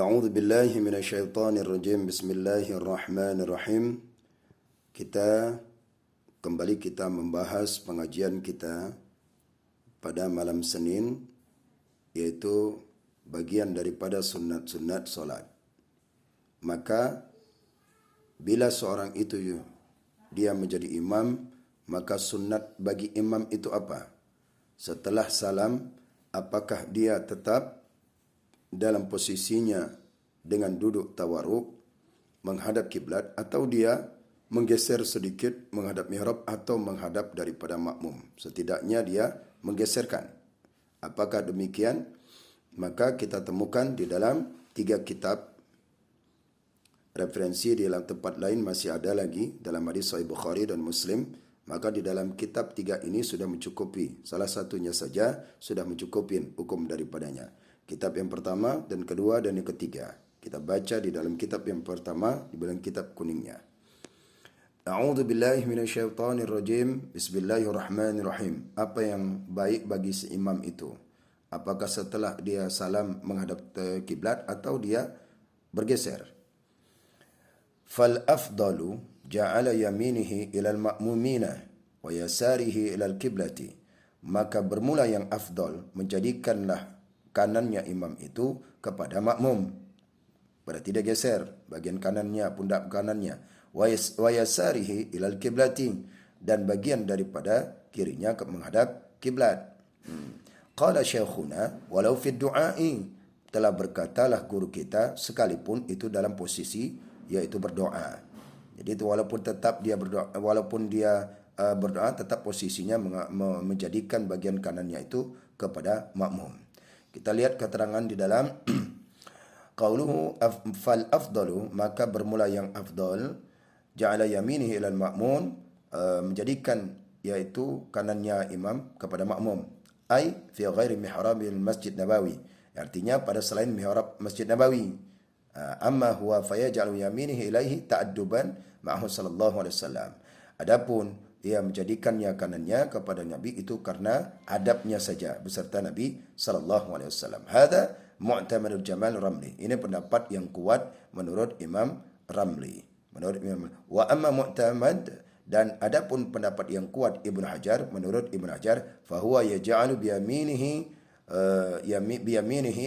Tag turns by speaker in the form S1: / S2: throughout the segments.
S1: A'udzu billahi minasyaitonir rajim. Bismillahirrahmanirrahim. Kita membahas pengajian kita pada malam Senin, yaitu bagian daripada sunat-sunat solat. Maka bila seorang itu dia menjadi imam, maka sunat bagi imam itu apa? Setelah salam, apakah dia tetap dalam posisinya dengan duduk tawarruk menghadap kiblat, atau dia menggeser sedikit menghadap mihrab atau menghadap daripada makmum? Setidaknya dia menggeserkan. Apakah demikian? Maka kita temukan di dalam 3 kitab referensi. Di dalam tempat lain masih ada lagi dalam hadis Sahih Bukhari dan Muslim. Maka di dalam kitab 3 ini sudah mencukupi. Salah satunya saja sudah mencukupi hukum daripadanya. Kitab yang pertama dan kedua dan yang ketiga. Kita baca di dalam kitab yang pertama, di dalam kitab kuningnya. A'udzu billahi minasyaitonir rajim. Bismillahirrahmanirrahim. Apa yang baik bagi si imam itu? Apakah setelah dia salam menghadap kiblat atau dia bergeser? Fal afdalu ja'ala yaminihi ilal ma'mumina wa yasarihi ilal kiblati. Maka bermula yang afdal, menjadikanlah kanannya imam itu kepada makmum, berarti dia geser bagian kanannya, pundak kanannya. Wa yasarihi ilal kiblati, dan bagian daripada kirinya menghadap kiblat. Qala syekhuna walau fi du'ai, telah berkatalah guru kita, sekalipun itu dalam posisi yaitu berdoa. Jadi itu walaupun tetap dia berdoa, berdoa, tetap posisinya menjadikan bagian kanannya itu kepada makmum. Kita lihat keterangan di dalam qauluhu fal afdalu, maka bermula yang afdal, ja'ala yaminihi ilal ma'mun, menjadikan yaitu kanannya imam kepada makmum, ai fi ghairi mihrabil Masjid Nabawi, artinya pada selain mihrab Masjid Nabawi. Amma huwa fayaj'alu yaminihi ilaihi ta'adduban ma'ahu sallallahu alaihi wasallam. Adapun dia menjadikannya kanannya kepada Nabi itu karena adabnya saja beserta Nabi sallallahu alaihi wasallam. Hada mu'tamadul Jamal Ramli. Ini pendapat yang kuat menurut Imam Ramli. Wa amma mu'tamad, dan adapun pendapat yang kuat Ibnu Hajar, menurut Ibnu Hajar, fa huwa yaj'alu bi yaminihi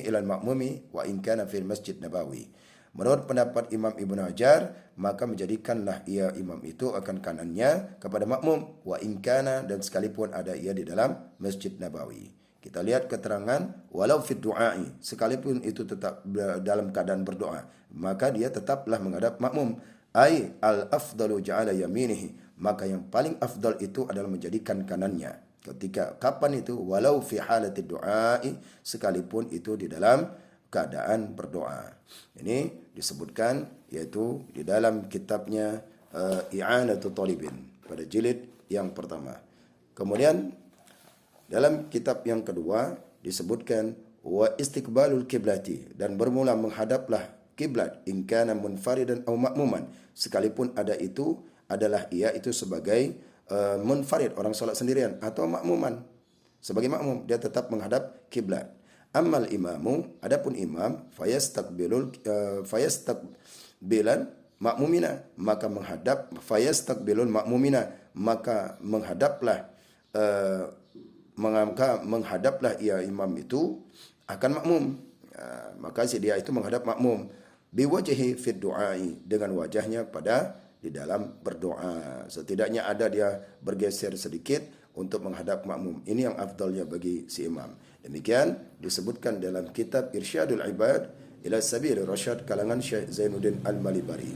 S1: ila al-ma'mumi wa in kana fil Masjid Nabawi. Menurut pendapat Imam Ibnu Hajar, maka menjadikanlah ia imam itu akan kanannya kepada makmum, wa in kana, dan sekalipun ada ia di dalam Masjid Nabawi. Kita lihat keterangan walau fi du'ai, sekalipun itu tetap dalam keadaan berdoa, maka dia tetaplah menghadap makmum. Ai al-afdalu ja'ala yaminihi, maka yang paling afdal itu adalah menjadikan kanannya. Ketika kapan itu? Walau fi halati du'ai, sekalipun itu di dalam keadaan berdoa. Ini disebutkan yaitu di dalam kitabnya I'anatul Talibin pada jilid yang pertama. Kemudian dalam kitab yang kedua disebutkan wa istiqbalul kiblati, dan bermula menghadaplah kiblat in kana munfaridan aw ma'muman, sekalipun ada itu adalah ia itu sebagai munfarid, orang salat sendirian, atau makmuman. Sebagai makmum dia tetap menghadap kiblat. Ammal imamu, adapun imam, fayastaqbilan makmumina, maka menghadap, fayastaqbilul makmumina, maka menghadaplah menghadaplah ia imam itu akan makmum. Maka dia itu menghadap makmum biwajhi fi du'ai, dengan wajahnya pada di dalam berdoa. Setidaknya ada dia bergeser sedikit untuk menghadap makmum. Ini yang afdalnya bagi si imam. Demikian disebutkan dalam kitab Irsyadul Ibad ila Sabil Rasyad kalangan Syekh Zainuddin Al-Malibari.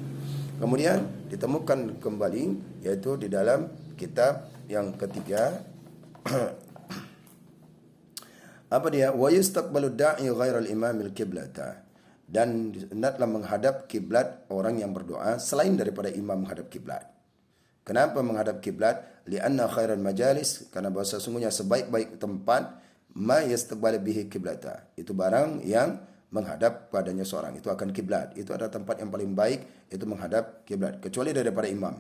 S1: Kemudian ditemukan kembali yaitu di dalam kitab yang ketiga apa dia? Wa yastaqbalu da'i ghairal imamil qiblata, dan hendaklah menghadap kiblat orang yang berdoa selain daripada imam menghadap kiblat. Kenapa menghadap kiblat? Lianna khairal majalis, karena bahwa sesungguhnya sebaik-baik tempat ma yastaqbalu bihi kiblata, itu barang yang menghadap padanya seorang itu akan kiblat. Itu adalah tempat yang paling baik, itu menghadap kiblat, kecuali daripada imam.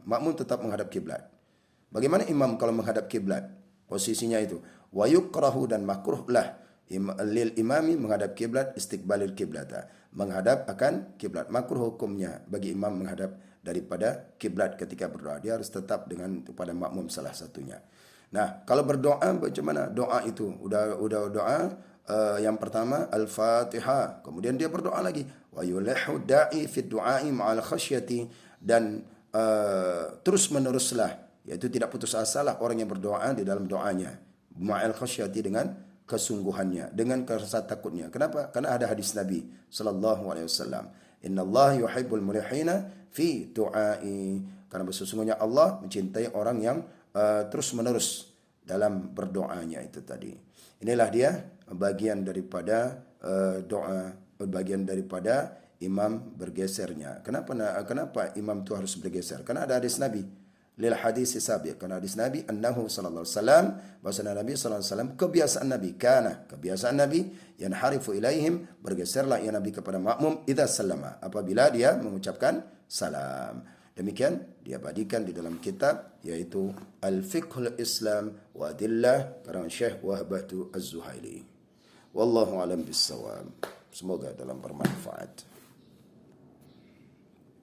S1: Makmum tetap menghadap kiblat. Bagaimana imam kalau menghadap kiblat? Posisinya itu wa yukrahu, dan makruhlah lil imami menghadap kiblat istiqbalil kiblata, menghadap akan kiblat. Makruh hukumnya bagi imam menghadap daripada kiblat ketika berdoa. Dia harus tetap dengan kepada makmum salah satunya. Nah, kalau berdoa macam mana? Doa itu udah doa yang pertama Al-Fatihah, kemudian dia berdoa lagi wa yulihu da'i fi du'ai ma'al khasyati, dan terus meneruslah, yaitu tidak putus asalah orang yang berdoa di dalam doanya ma'al khasyati, dengan kesungguhannya, dengan rasa takutnya. Kenapa? Karena ada hadis Nabi sallallahu alaihi wasallam, innallaha yuhibbul mulihina fi du'ai, karena sesungguhnya Allah mencintai orang yang terus menerus dalam berdoanya itu tadi. Inilah dia bagian daripada doa, bagian daripada imam bergesernya. Kenapa imam itu harus bergeser? Karena ada hadis Nabi, lil hadis sabiq, karena hadis Nabi annahu sallallahu alaihi wasallam, bahwasanya Nabi sallallahu alaihi wasallam, kebiasaan Nabi yanharifu ilaihim, bergeserlah ia Nabi kepada makmum idza sallama, apabila dia mengucapkan salam. Demikian diabadikan di dalam kitab, yaitu Al-Fiqhul Islam wa Adillah karang Syekh Wahbatu Az-Zuhaili. Wallahu alam bissawab. Semoga dalam bermanfaat.